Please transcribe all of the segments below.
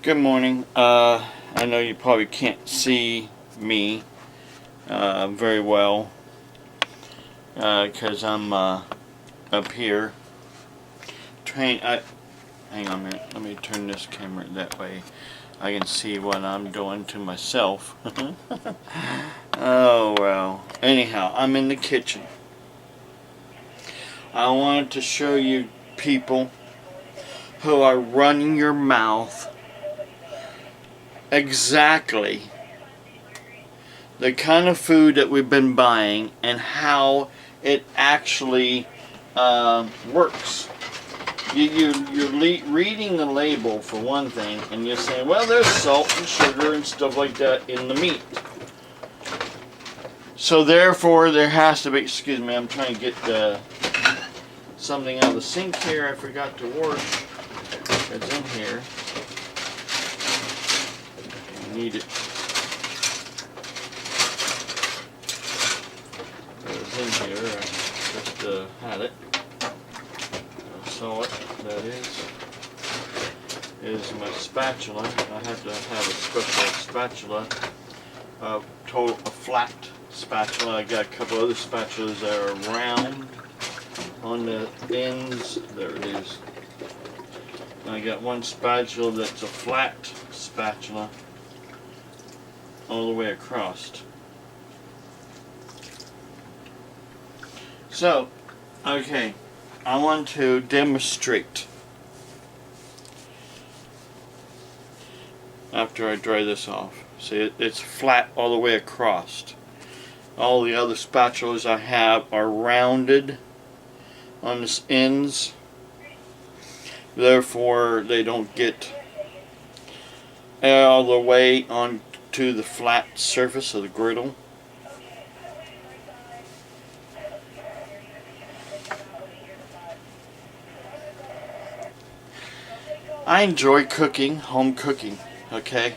Good morning. I know you probably can't see me very well because I'm up here. Hang on a minute. Let me turn this camera that way. I can see what I'm doing to myself. Oh well. Anyhow, I'm in the kitchen. I wanted to show you people who are running your mouth exactly the kind of food that we've been buying and how it actually works. You're reading the label for one thing, and you're saying, well, there's salt and sugar and stuff like that in the meat. So therefore, there has to be, excuse me, I'm trying to get something out of the sink here I forgot to wash. It's in here. I need it. It's in here. I just had it. I saw it. That is my spatula. I have to have a special spatula. A flat spatula. I got a couple other spatulas that are round on the ends. There it is. I got one spatula that's a flat spatula all the way across. So, okay, I want to demonstrate after I dry this off. See, it's flat all the way across. All the other spatulas I have are rounded on the ends. Therefore, they don't get all the way onto the flat surface of the griddle. I enjoy cooking, home cooking, okay?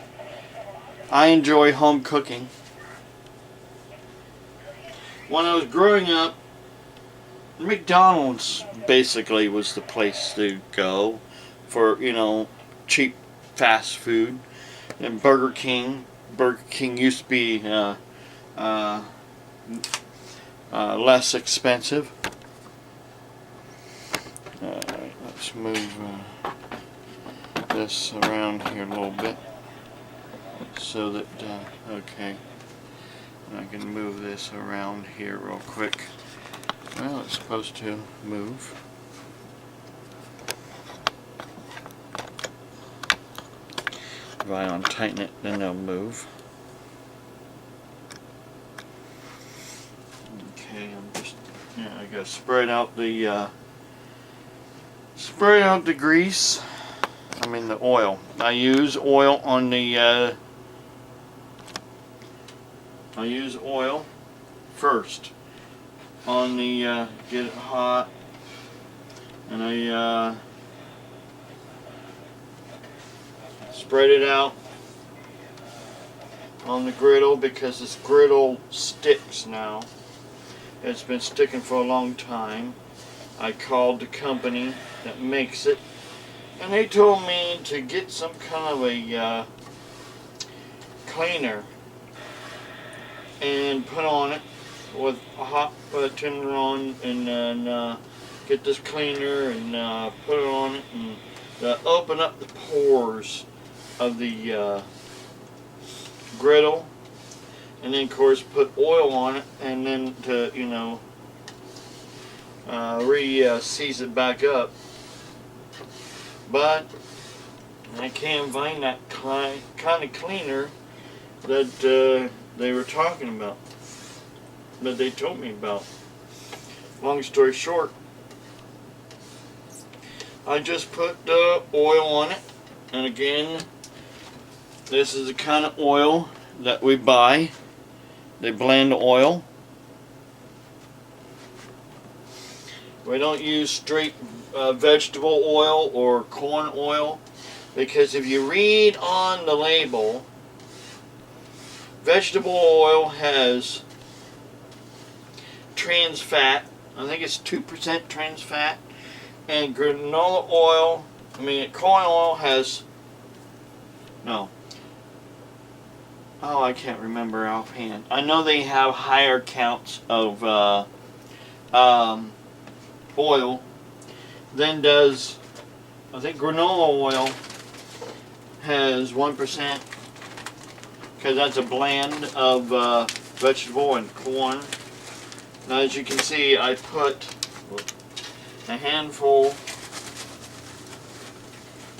I enjoy home cooking. When I was growing up, McDonald's basically was the place to go for, cheap fast food. And Burger King used to be less expensive. Let's move this around here a little bit so that, okay, I can move this around here real quick. Well, it's supposed to move. If I untighten it, then it'll move. Okay, I gotta spread out the grease. I mean the oil. I use oil on the I use oil first on the get it hot, and I spread it out on the griddle because this griddle sticks now. It's been sticking for a long time. I called the company that makes it, and they told me to get some kind of a cleaner and put on it with a hot tinder on, and then get this cleaner and put it on it and open up the pores of the griddle, and then of course put oil on it, and then to re-seize it back up. But I can't find that kind of cleaner that they were talking about, that they told me about. Long story short, I just put oil on it, and again, this is the kind of oil that we buy. They blend oil. We don't use straight vegetable oil or corn oil, because if you read on the label, vegetable oil has trans fat. I think it's 2% trans fat. And canola oil, corn oil has No. Oh, I can't remember offhand. I know they have higher counts of oil than does, I think granola oil has 1%, because that's a blend of vegetable and corn. Now, as you can see, I put a handful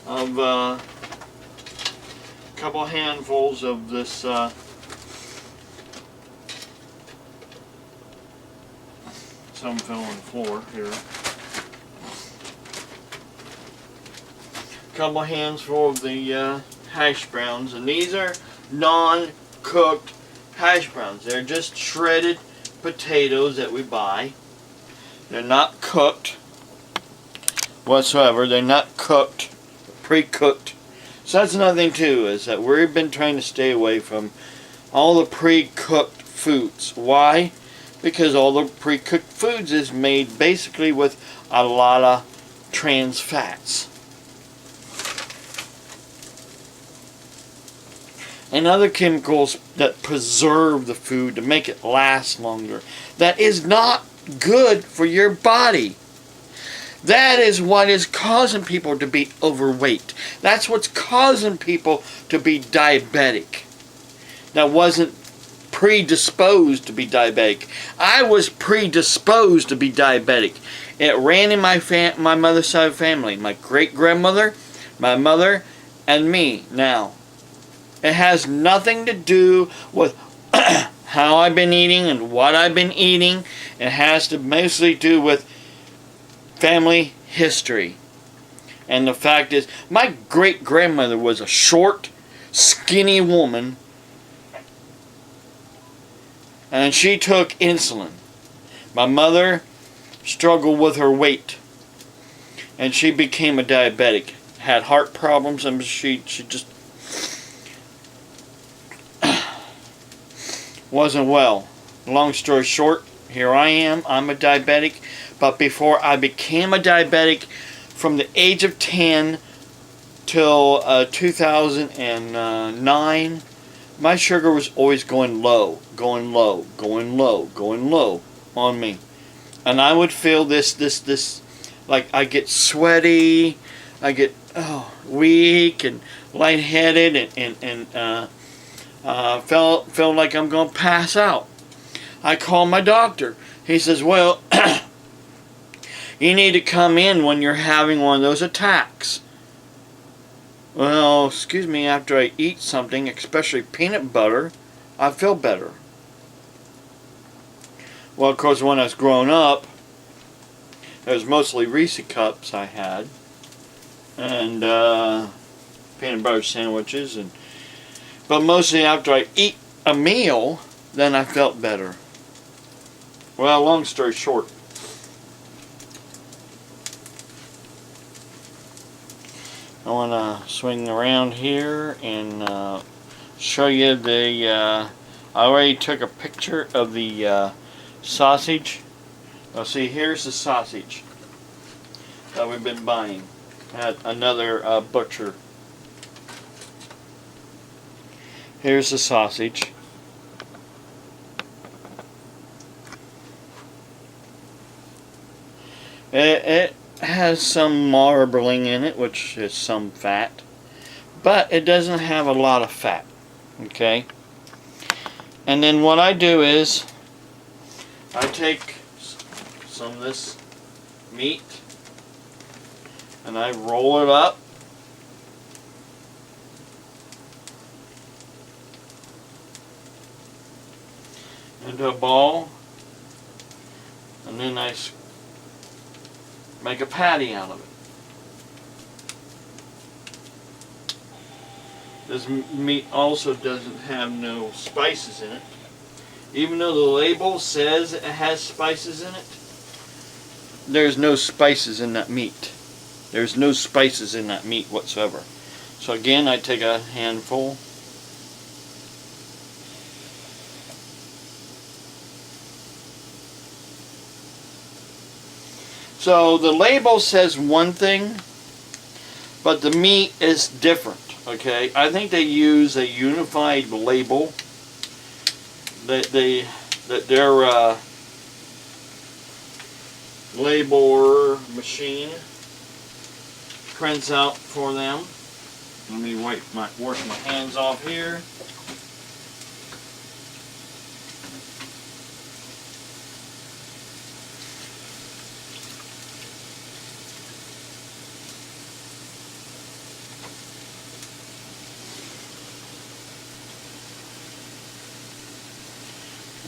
of couple handfuls of this some fell on the floor here. Couple handfuls of the hash browns, and these are non-cooked hash browns. They're just shredded potatoes that we buy. They're not cooked whatsoever. They're not cooked, pre-cooked. So that's another thing too, is that we've been trying to stay away from all the pre-cooked foods. Why? Because all the pre-cooked foods is made basically with a lot of trans fats and other chemicals that preserve the food to make it last longer. That is not good for your body. That is what is causing people to be overweight. That's what's causing people to be diabetic. That wasn't predisposed to be diabetic. I was predisposed to be diabetic. It ran in my mother's side of the family. My great-grandmother, my mother, and me now. It has nothing to do with how I've been eating and what I've been eating. It has to mostly do with family history. And the fact is, my great-grandmother was a short, skinny woman, and she took insulin. My mother struggled with her weight, and she became a diabetic. Had heart problems, and she just wasn't well. Long story short, here I am. I'm a diabetic. But before I became a diabetic, from the age of 10 till 2009, my sugar was always going low, going low, going low, going low on me. And I would feel this, like I get sweaty, I get weak and lightheaded, and felt like I'm going to pass out. I called my doctor. He says, well, you need to come in when you're having one of those attacks. Well, excuse me, after I eat something, especially peanut butter, I feel better. Well, of course, when I was growing up, it was mostly Reese cups I had, and peanut butter sandwiches, but mostly after I eat a meal, then I felt better. Well, long story short, I want to swing around here and show you the, I already took a picture of the sausage. Now see, here's the sausage that we've been buying at another butcher. Here's the sausage. It has some marbling in it, which is some fat, but it doesn't have a lot of fat. Okay? And then what I do is I take some of this meat and I roll it up into a ball, and then I make a patty out of it. This meat also doesn't have no spices in it. Even though the label says it has spices in it, there's no spices in that meat. There's no spices in that meat whatsoever. So again, I take a handful. So the label says one thing, but the meat is different. Okay, I think they use a unified label that their labeler machine prints out for them. Let me wash my hands off here.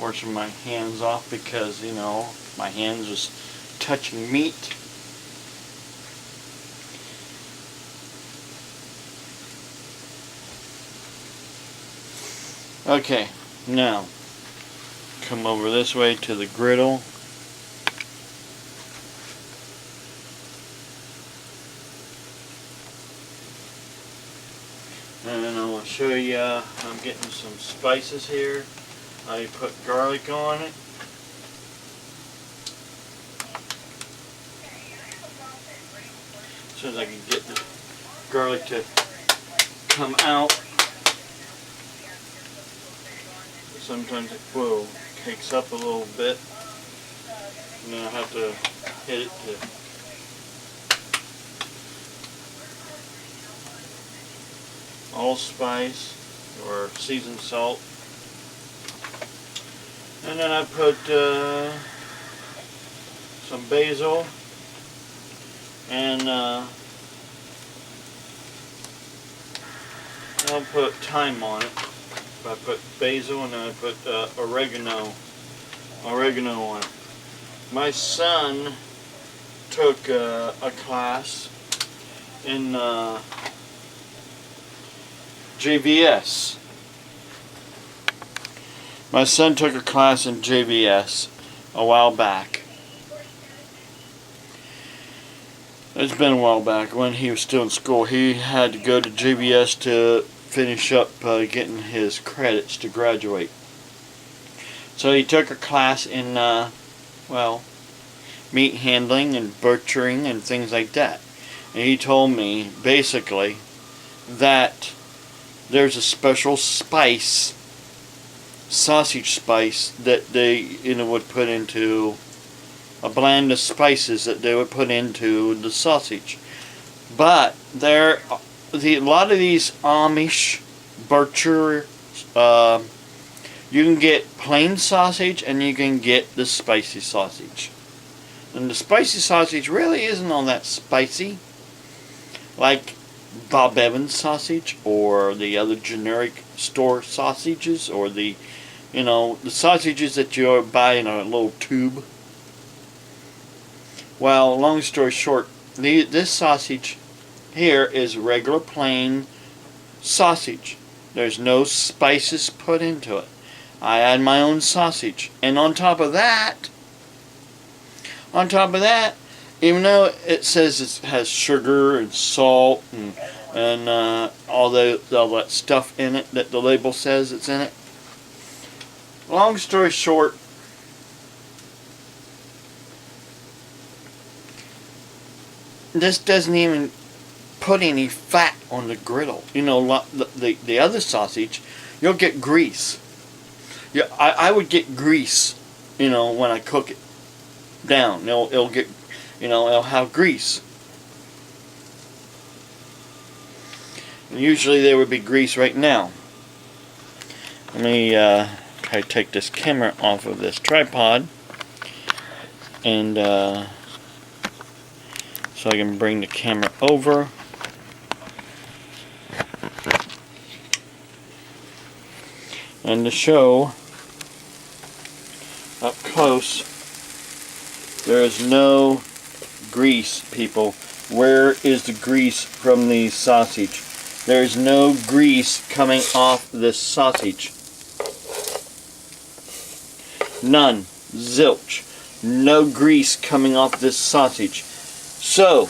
Washing my hands off because, you know, my hands was touching meat. Okay, now come over this way to the griddle. And then I will show you, I'm getting some spices here. I put garlic on it. As soon as I can get the garlic to come out. Sometimes it cakes up a little bit. And then I have to hit it to allspice or seasoned salt. And then I put some basil and I'll put thyme on it. I put basil and then I put oregano on it. My son took a class in JVS. My son took a class in JVS a while back. It's been a while back when he was still in school. He had to go to JVS to finish up getting his credits to graduate. So he took a class in, well, meat handling and butchering and things like that. And he told me, basically, that there's a special spice, sausage spice, that they would put into a blend of spices that they would put into the sausage. But a lot of these Amish butcher, you can get plain sausage and you can get the spicy sausage. And the spicy sausage really isn't all that spicy, like Bob Evans sausage or the other generic store sausages, or the sausages that you buy in a little tube. Well, long story short, this sausage here is regular plain sausage. There's no spices put into it. I add my own sausage, and on top of that, even though it says it has sugar and salt and all that stuff in it that the label says it's in it. Long story short, this doesn't even put any fat on the griddle. You know, the other sausage, you'll get grease. Yeah, I would get grease, when I cook it down. It'll get, it'll have grease. And usually there would be grease right now. Let me try to take this camera off of this tripod, and so I can bring the camera over. And to show up close, there is no grease, people. Where is the grease from the sausage? There is no grease coming off this sausage. None. Zilch. No grease coming off this sausage. So,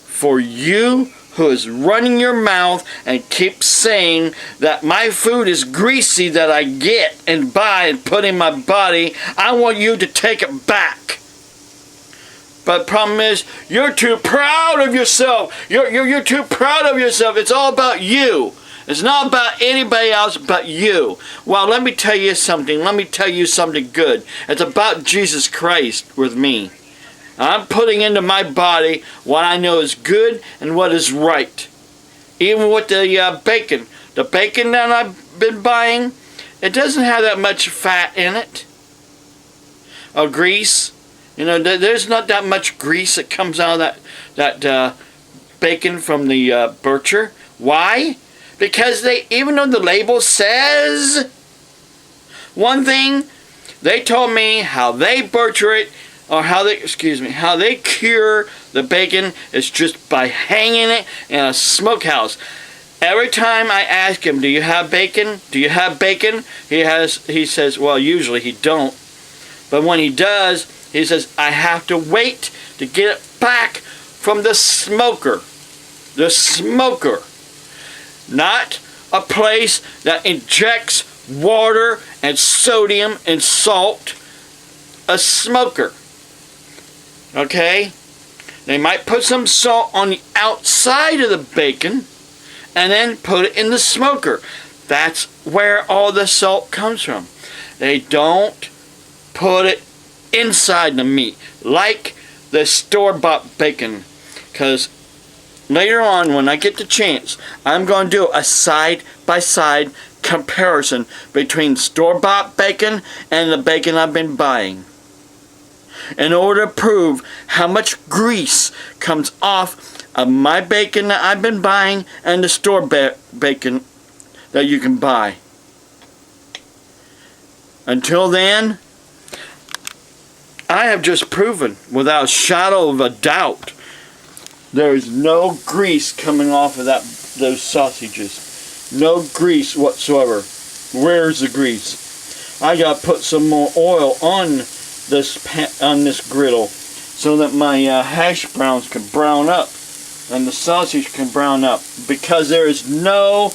for you who is running your mouth and keep saying that my food is greasy that I get and buy and put in my body, I want you to take it back. But the problem is, you're too proud of yourself. You're too proud of yourself. It's all about you. It's not about anybody else but you. Well, let me tell you something. Let me tell you something good. It's about Jesus Christ with me. I'm putting into my body what I know is good and what is right. Even with the bacon. The bacon that I've been buying, it doesn't have that much fat in it. Or grease. You know, there's not that much grease that comes out of that bacon from the butcher. Why? Because even though the label says one thing, they told me how they butcher it, or how they cure the bacon is just by hanging it in a smokehouse. Every time I ask him, do you have bacon? Do you have bacon? He says, well, usually he don't. But when he does, he says, I have to wait to get it back from the smoker. The smoker. Not a place that injects water and sodium and salt. A smoker. Okay? They might put some salt on the outside of the bacon and then put it in the smoker. That's where all the salt comes from. They don't put it inside the meat like the store-bought bacon, because later on when I get the chance, I'm going to do a side-by-side comparison between store-bought bacon and the bacon I've been buying, in order to prove how much grease comes off of my bacon that I've been buying and the store bacon that you can buy. Until then, I have just proven without a shadow of a doubt there is no grease coming off of those sausages. No grease whatsoever. Where's the grease? I got to put some more oil on this griddle so that my hash browns can brown up and the sausage can brown up, because there is no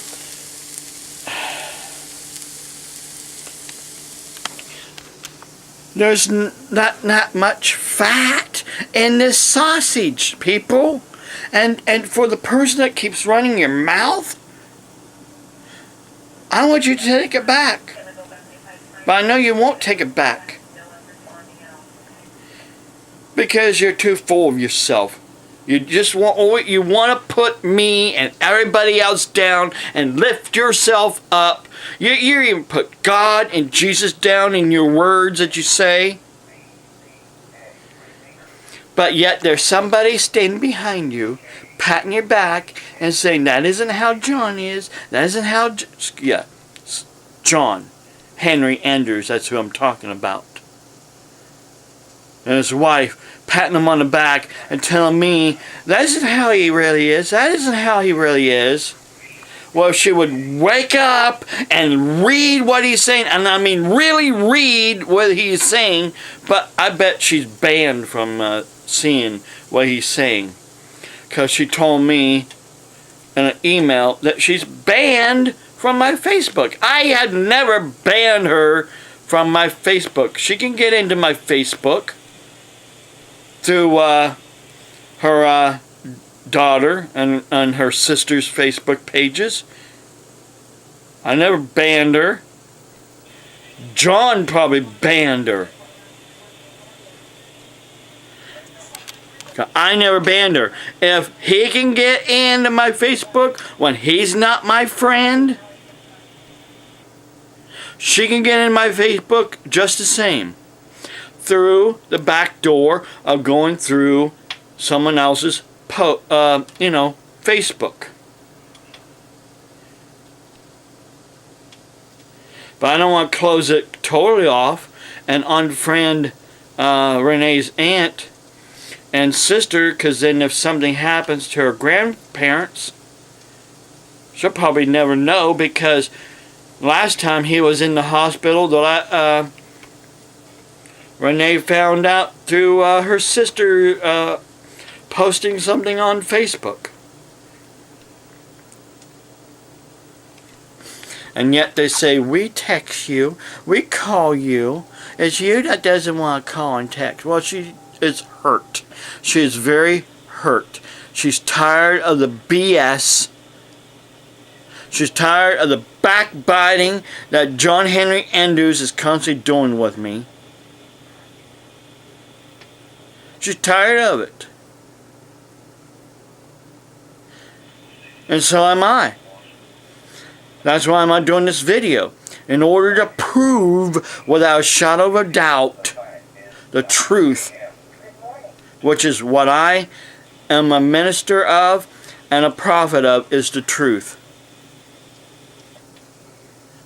there's not much fat in this sausage, people. And for the person that keeps running your mouth, I want you to take it back. But I know you won't take it back, because you're too full of yourself. You just want to put me and everybody else down and lift yourself up. You even put God and Jesus down in your words that you say. But yet there's somebody standing behind you, patting your back and saying, that isn't how John is. That isn't how... John. Henry Andrews, that's who I'm talking about. And his wife patting him on the back and telling me, that isn't how he really is. That isn't how he really is. Well, if she would wake up and read what he's saying, and I mean really read what he's saying, but I bet she's banned from seeing what he's saying. Because she told me in an email that she's banned from my Facebook. I had never banned her from my Facebook. She can get into my Facebook through her daughter and her sister's Facebook pages. I never banned her. John probably banned her. I never banned her. If he can get into my Facebook when he's not my friend, she can get in my Facebook just the same. Through the back door of going through someone else's Facebook. But I don't want to close it totally off and unfriend Renee's aunt and sister, because then if something happens to her grandparents, she'll probably never know, because last time he was in the hospital, Renee found out through her sister posting something on Facebook. And yet they say, we text you, we call you. It's you that doesn't want to call and text. Well, she is hurt. She is very hurt. She's tired of the BS. She's tired of the backbiting that John Henry Andrews is constantly doing with me. She's tired of it. And so am I. That's why I'm doing this video. In order to prove without a shadow of a doubt the truth, which is what I am a minister of and a prophet of, is the truth.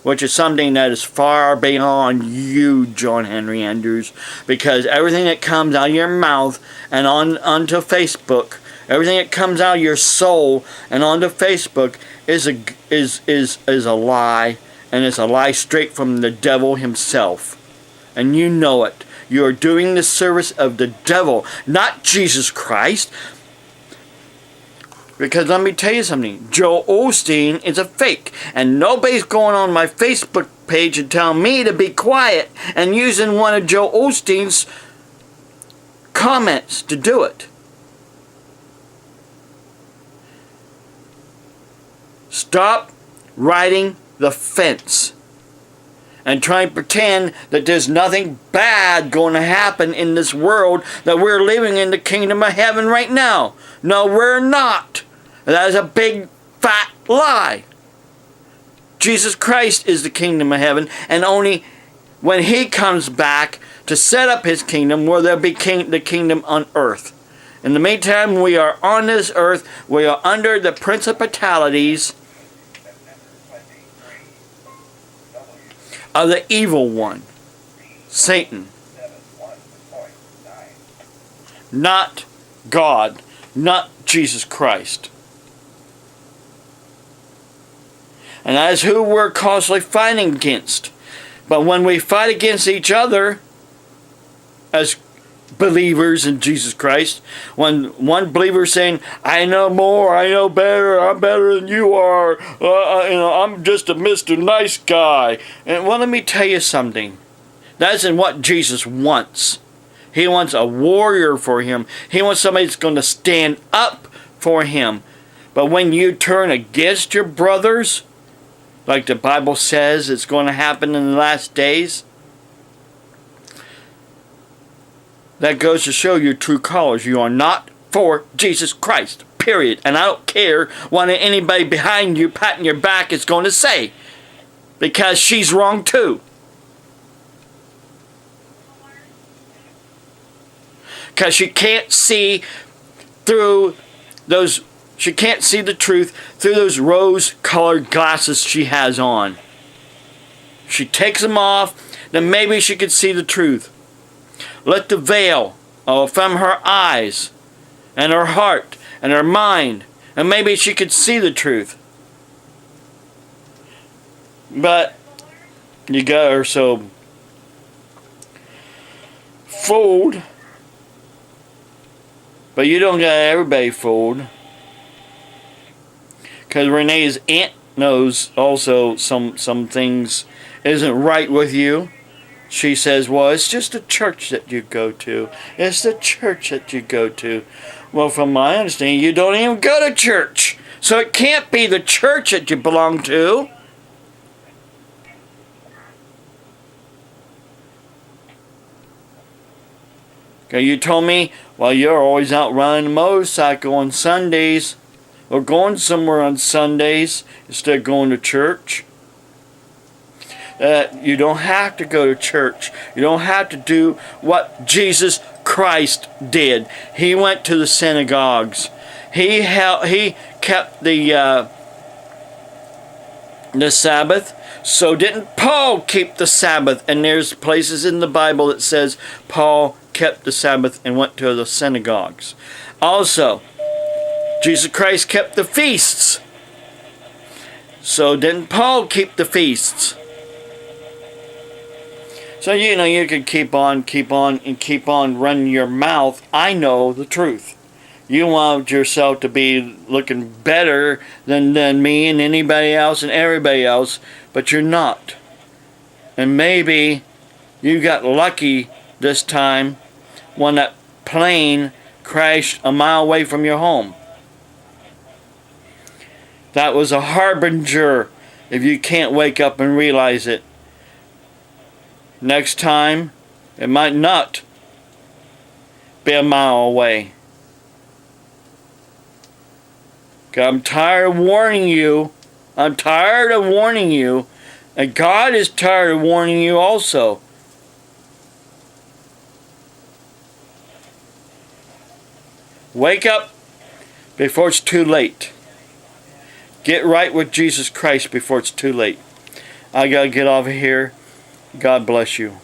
Which is something that is far beyond you, John Henry Andrews, because everything that comes out of your mouth and onto Facebook, everything that comes out of your soul and onto Facebook is a lie, and it's a lie straight from the devil himself. And you know it. You are doing the service of the devil, not Jesus Christ. Because let me tell you something, Joel Osteen is a fake, and nobody's going on my Facebook page and telling me to be quiet and using one of Joel Osteen's comments to do it. Stop riding the fence and try and pretend that there's nothing bad going to happen in this world, that we're living in the kingdom of heaven right now. No, we're not. That is a big fat lie. Jesus Christ is the kingdom of heaven, and only when he comes back to set up his kingdom will there be the kingdom on earth. In the meantime, we are on this earth, we are under the principalities of the evil one, Satan. Not God, not Jesus Christ. And that is who we're constantly fighting against. But when we fight against each other as believers in Jesus Christ, when one believer is saying, I know more, I know better, I'm better than you are, I'm just a Mr. Nice Guy. And well, let me tell you something. That isn't what Jesus wants. He wants a warrior for him. He wants somebody that's going to stand up for him. But when you turn against your brothers, like the Bible says it's going to happen in the last days, that goes to show your true colors. You are not for Jesus Christ, period. And I don't care what anybody behind you patting your back is going to say, because she's wrong too. Because she can't see through those, she can't see the truth through those rose-colored glasses she has on. She takes them off, then maybe she could see the truth. Let the veil from her eyes and her heart and her mind, and maybe she could see the truth. But you got her so fooled. But you don't got everybody fooled. Because Renee's aunt knows also some things isn't right with you. She says, well, it's just a church that you go to. It's the church that you go to. Well, from my understanding, you don't even go to church. So it can't be the church that you belong to. Okay, you told me, well, you're always out riding a motorcycle on Sundays, or going somewhere on Sundays instead of going to church. You don't have to go to church. You don't have to do what Jesus Christ did. He went to the synagogues. He kept the Sabbath. So didn't Paul keep the Sabbath? And there's places in the Bible that says Paul kept the Sabbath and went to the synagogues. Also, Jesus Christ kept the feasts. So didn't Paul keep the feasts? So, you could keep on running your mouth. I know the truth. You want yourself to be looking better than me and anybody else and everybody else, but you're not. And maybe you got lucky this time when that plane crashed a mile away from your home. That was a harbinger if you can't wake up and realize it. Next time, it might not be a mile away. I'm tired of warning you. I'm tired of warning you. And God is tired of warning you also. Wake up before it's too late. Get right with Jesus Christ before it's too late. I gotta get off of here. God bless you.